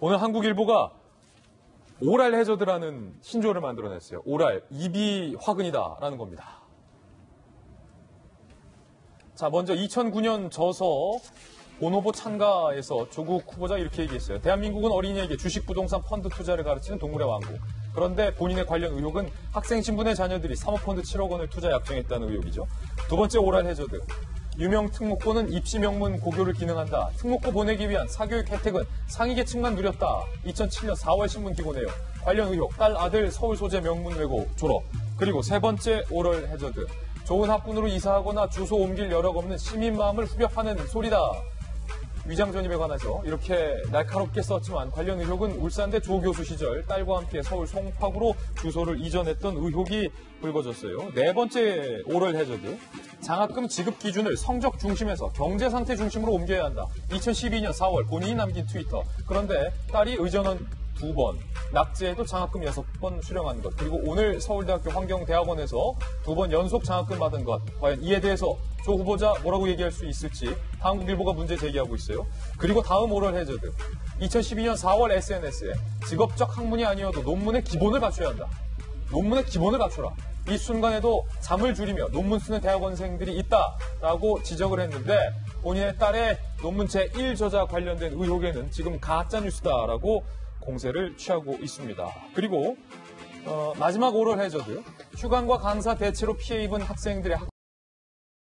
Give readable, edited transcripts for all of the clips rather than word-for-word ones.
오늘 한국일보가 오랄 해저드라는 신조어를 만들어냈어요. 오랄, 입이 화근이다라는 겁니다. 자, 먼저 2009년 저서 본후보 참가에서 조국 후보자가 이렇게 얘기했어요. 대한민국은 어린이에게 주식, 부동산, 펀드 투자를 가르치는 동물의 왕국. 그런데 본인의 관련 의혹은 학생 신분의 자녀들이 사모펀드 7억 원을 투자 약정했다는 의혹이죠. 두 번째 오랄 해저드. 유명 특목고는 입시 명문 고교를 기능한다. 특목고 보내기 위한 사교육 혜택은 상위 계층만 누렸다. 2007년 4월 신문 기고네요. 관련 의혹, 딸, 아들 서울 소재 명문 외고 졸업. 그리고 세 번째 오랄 해저드. 좋은 학군으로 이사하거나 주소 옮길 여력 없는 시민 마음을 후벼파는 소리다. 위장 전입에 관해서 이렇게 날카롭게 썼지만 관련 의혹은 울산대 조 교수 시절 딸과 함께 서울 송파구로 주소를 이전했던 의혹이 불거졌어요. 네 번째 오랄 해저드. 장학금 지급 기준을 성적 중심에서 경제 상태 중심으로 옮겨야 한다. 2012년 4월 본인이 남긴 트위터. 그런데 딸이 의전원 2번, 낙제에도 장학금 6번 수령한 것, 그리고 오늘 서울대학교 환경대학원에서 2번 연속 장학금 받은 것, 과연 이에 대해서 조 후보자 뭐라고 얘기할 수 있을지 한국일보가 문제 제기하고 있어요. 그리고 다음 오랄 해저드. 2012년 4월 SNS에 직업적 학문이 아니어도 논문의 기본을 갖춰야 한다. 논문의 기본을 갖춰라. 이 순간에도 잠을 줄이며 논문 쓰는 대학원생들이 있다라고 지적을 했는데 본인의 딸의 논문 제1저자 관련된 의혹에는 지금 가짜뉴스다라고 공세를 취하고 있습니다. 그리고 마지막 오랄 해저드. 휴강과 강사 대체로 피해 입은 학생들의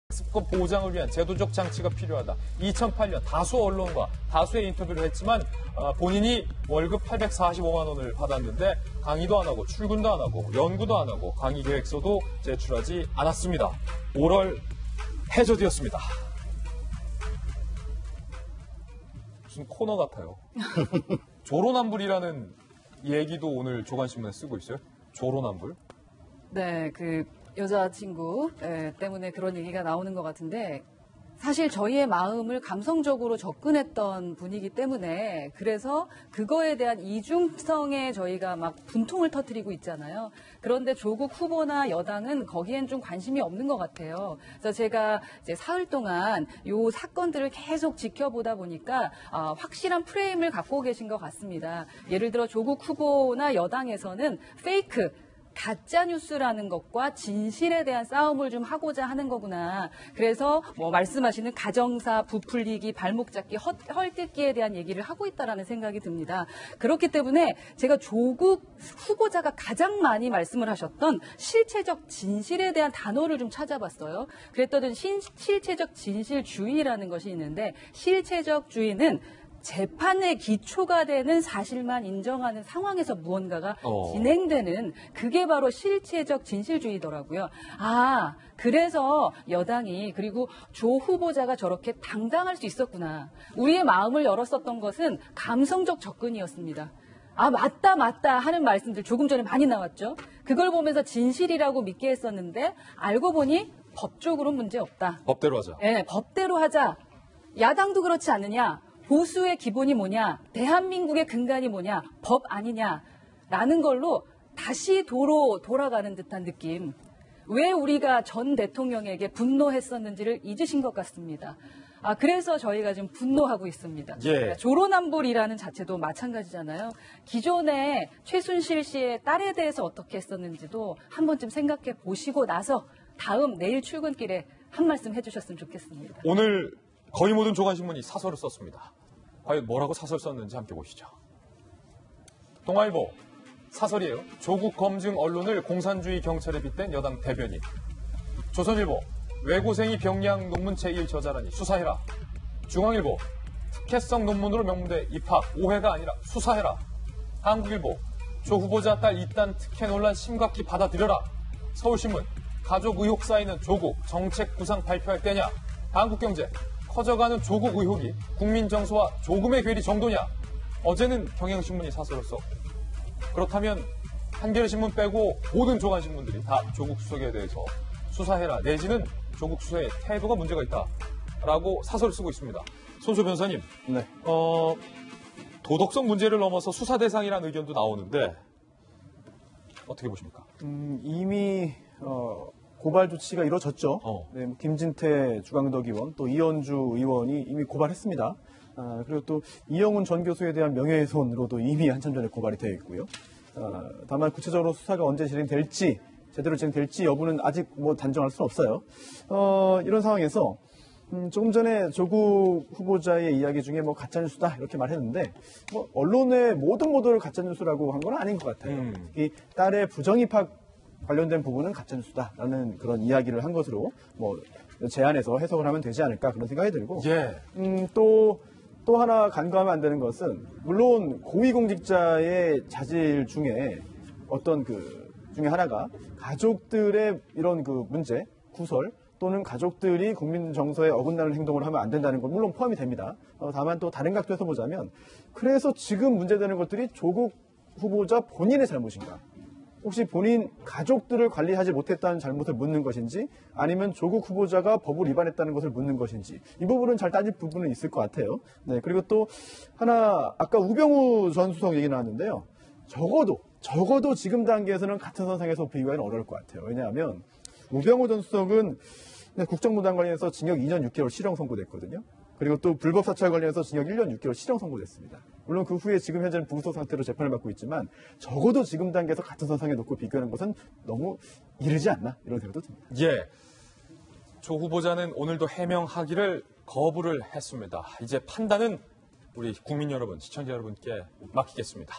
학습권 보장을 위한 제도적 장치가 필요하다. 2008년 다수 언론과 다수의 인터뷰를 했지만 본인이 월급 845만 원을 받았는데 강의도 안 하고 출근도 안 하고 연구도 안 하고 강의 계획서도 제출하지 않았습니다. 오랄 해저드였습니다. 무슨 코너 같아요. 조로남불이라는 얘기도 오늘 조간신문에 쓰고 있어요. 조로남불. 네, 그 여자친구 때문에 그런 얘기가 나오는 것 같은데 사실 저희의 마음을 감성적으로 접근했던 분이기 때문에 그래서 그거에 대한 이중성에 저희가 막 분통을 터뜨리고 있잖아요. 그런데 조국 후보나 여당은 거기엔 좀 관심이 없는 것 같아요. 그래서 제가 이제 사흘 동안 요 사건들을 계속 지켜보다 보니까 확실한 프레임을 갖고 계신 것 같습니다. 예를 들어 조국 후보나 여당에서는 페이크, 가짜뉴스라는 것과 진실에 대한 싸움을 좀 하고자 하는 거구나. 그래서 뭐 말씀하시는 가정사, 부풀리기, 발목 잡기, 헐뜯기에 대한 얘기를 하고 있다라는 생각이 듭니다. 그렇기 때문에 제가 조국 후보자가 가장 많이 말씀을 하셨던 실체적 진실에 대한 단어를 좀 찾아봤어요. 그랬더니 실체적 진실주의라는 것이 있는데 실체적주의는 재판의 기초가 되는 사실만 인정하는 상황에서 무언가가 진행되는 그게 바로 실체적 진실주의더라고요. 아, 그래서 여당이 그리고 조 후보자가 저렇게 당당할 수 있었구나. 우리의 마음을 열었었던 것은 감성적 접근이었습니다. 아, 맞다 하는 말씀들 조금 전에 많이 나왔죠. 그걸 보면서 진실이라고 믿게 했었는데 알고 보니 법적으로 문제 없다. 법대로 하자. 네, 법대로 하자. 야당도 그렇지 않느냐. 보수의 기본이 뭐냐, 대한민국의 근간이 뭐냐, 법 아니냐라는 걸로 다시 돌아가는 듯한 느낌. 왜 우리가 전 대통령에게 분노했었는지를 잊으신 것 같습니다. 그래서 저희가 지금 분노하고 있습니다. 예. 조로남불이라는 자체도 마찬가지잖아요. 기존에 최순실 씨의 딸에 대해서 어떻게 했었는지도 한 번쯤 생각해 보시고 나서 다음 내일 출근길에 한 말씀 해주셨으면 좋겠습니다. 오늘 거의 모든 조간신문이 사설을 썼습니다. 과연 뭐라고 사설 썼는지 함께 보시죠. 동아일보 사설이에요. 조국 검증 언론을 공산주의 경찰에 빗댄 여당 대변인. 조선일보 외고생이 병량 논문 제1저자라니 수사해라. 중앙일보 특혜성 논문으로 명문대 입학 오해가 아니라 수사해라. 한국일보 조 후보자 딸 이딴 특혜 논란 심각히 받아들여라. 서울신문 가족 의혹 쌓이는 조국 정책 구상 발표할 때냐. 한국경제 커져가는 조국 의혹이 국민 정서와 조금의 괴리 정도냐. 어제는 경향신문이 사설을 썼고 그렇다면 한겨레신문 빼고 모든 조간신문들이 다 조국 수석에 대해서 수사해라 내지는 조국 수석의 태도가 문제가 있다라고 사설을 쓰고 있습니다. 손소 변호사님, 네. 도덕성 문제를 넘어서 수사 대상이라는 의견도 나오는데 어떻게 보십니까? 이미 고발 조치가 이루어졌죠. 네, 김진태 주광덕 의원 또 이현주 의원이 이미 고발했습니다. 그리고 또 이영훈 전 교수에 대한 명예훼손으로도 이미 한참 전에 고발이 되어 있고요. 다만 구체적으로 수사가 언제 진행될지, 제대로 진행될지 여부는 아직 뭐 단정할 수는 없어요. 이런 상황에서 조금 전에 조국 후보자의 이야기 중에 뭐 가짜뉴스다 이렇게 말했는데 뭐 언론의 모든 보도를 가짜뉴스라고 한 건 아닌 것 같아요. 이 딸의 부정입학 관련된 부분은 가짜뉴스다라는 그런 이야기를 한 것으로 뭐 제안해서 해석을 하면 되지 않을까 그런 생각이 들고 예. 또 하나 간과하면 안 되는 것은 물론 고위공직자의 자질 중에 어떤 그 중에 하나가 가족들의 이런 그 문제, 구설 또는 가족들이 국민 정서에 어긋나는 행동을 하면 안 된다는 건 물론 포함이 됩니다. 다만 또 다른 각도에서 보자면 그래서 지금 문제되는 것들이 조국 후보자 본인의 잘못인가? 혹시 본인 가족들을 관리하지 못했다는 잘못을 묻는 것인지 아니면 조국 후보자가 법을 위반했다는 것을 묻는 것인지 이 부분은 잘 따질 부분은 있을 것 같아요. 네, 그리고 또 하나 아까 우병우 전 수석 얘기 나왔는데요. 적어도 지금 단계에서는 같은 선상에서 비교하기는 어려울 것 같아요. 왜냐하면 우병우 전 수석은 국정농단 관련해서 징역 2년 6개월 실형 선고됐거든요. 그리고 또 불법 사찰 관련해서 징역 1년 6개월 실형 선고됐습니다. 물론 그 후에 지금 현재는 부구속 상태로 재판을 받고 있지만 적어도 지금 단계에서 같은 선상에 놓고 비교하는 것은 너무 이르지 않나 이런 생각도 듭니다. 예. 조 후보자는 오늘도 해명하기를 거부를 했습니다. 이제 판단은 우리 국민 여러분, 시청자 여러분께 맡기겠습니다.